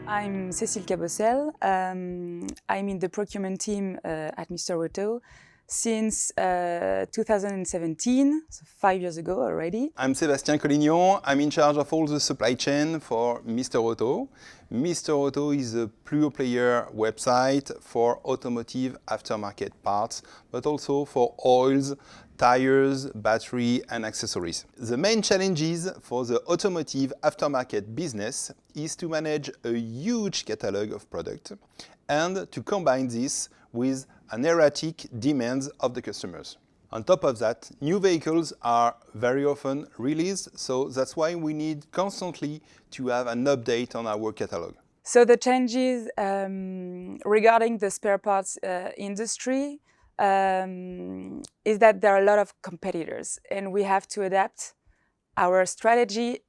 I'm Cécile Cabossel. I'm in the procurement team at Mr. Auto since 2017, so 5 years ago already. I'm Sébastien Collignon. I'm in charge of all the supply chain for Mr. Auto. Mr. Auto is a pure player website for automotive aftermarket parts, but also for oils, tires, battery and accessories. The main challenges for the automotive aftermarket business is to manage a huge catalog of products and to combine this with an erratic demands of the customers. On top of that, new vehicles are very often released, so that's why we need constantly to have an update on our catalog. So the changes regarding the spare parts industry is that there are a lot of competitors and we have to adapt our strategy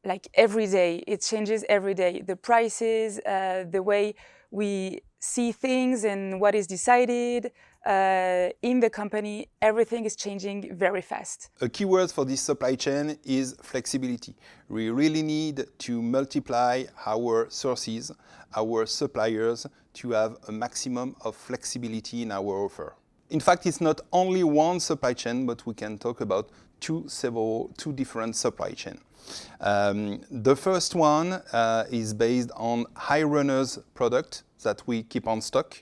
like every day. It changes every day. The prices, the way we see things and what is decided in the company, everything is changing very fast. A key word for this supply chain is flexibility. We really need to multiply our sources, our suppliers, to have a maximum of flexibility in our offer. In fact, it's not only one supply chain, but we can talk about two different supply chains. The first one is based on high runners product that we keep on stock.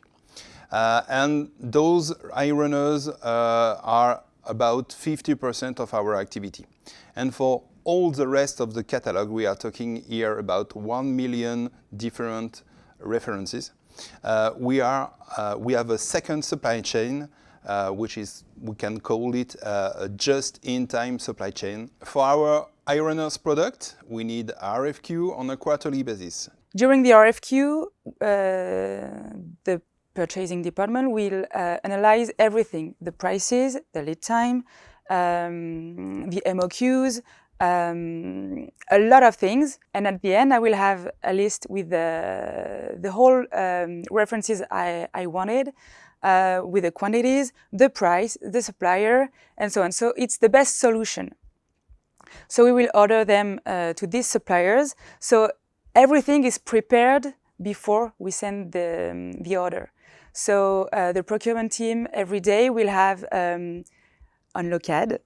And those high runners are about 50% of our activity. And for all the rest of the catalog, we are talking here about 1 million different references. We have a second supply chain, which is, we can call it a just-in-time supply chain. For our high runners product, we need RFQ on a quarterly basis. During the RFQ, the purchasing department will analyze everything: the prices, the lead time, the MOQs, a lot of things. And at the end, I will have a list with the whole references I wanted, with the quantities, the price, the supplier, and so on. So it's the best solution. So we will order them to these suppliers. So everything is prepared before we send the order. So the procurement team every day will have on Lokad,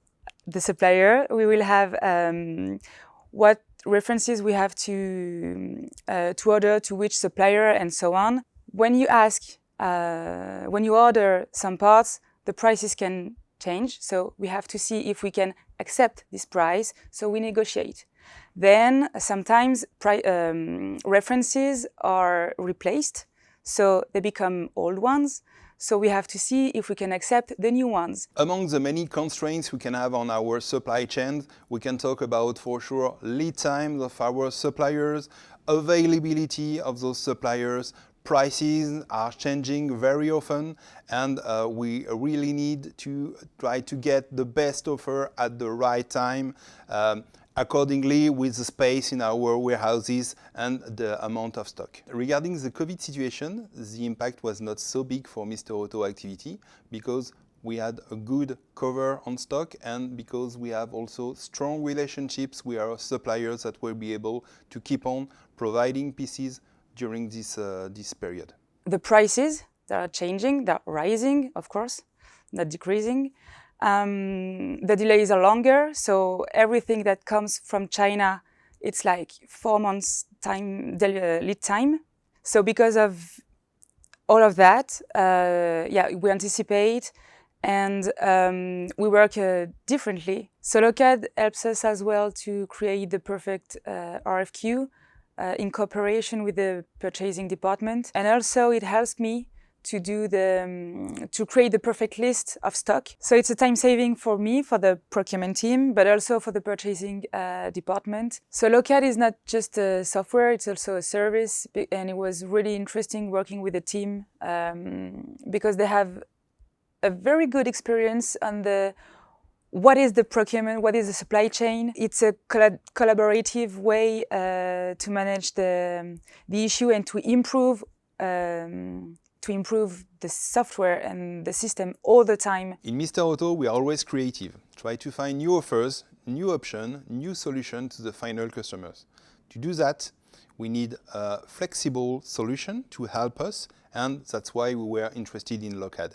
the supplier, we will have what references we have to order to which supplier and so on. When you order some parts, the prices can change. So we have to see if we can accept this price. So we negotiate. Then sometimes references are replaced. So they become old ones. So we have to see if we can accept the new ones. Among the many constraints we can have on our supply chain, we can talk about, for sure, lead times of our suppliers, availability of those suppliers. Prices are changing very often, and we really need to try to get the best offer at the right time, accordingly with the space in our warehouses and the amount of stock. Regarding the COVID situation, the impact was not so big for Mr. Auto activity because we had a good cover on stock and because we have also strong relationships with our suppliers that will be able to keep on providing pieces during this period. The prices, they are changing, they're rising, of course, not decreasing. The delays are longer, so everything that comes from China, it's like 4 months lead time. So because of all of that, we anticipate and we work differently. So Lokad helps us as well to create the perfect RFQ in cooperation with the purchasing department, and also it helps me to create the perfect list of stock. So it's a time saving for me, for the procurement team, but also for the purchasing department. So Lokad is not just a software, it's also a service, and it was really interesting working with the team because they have a very good experience on what is the procurement, what is the supply chain. It's a collaborative way to manage the issue and to improve the software and the system all the time. In Mr. Auto, we are always creative. Try to find new offers, new options, new solutions to the final customers. To do that, We need a flexible solution to help us, and that's why we were interested in Lokad.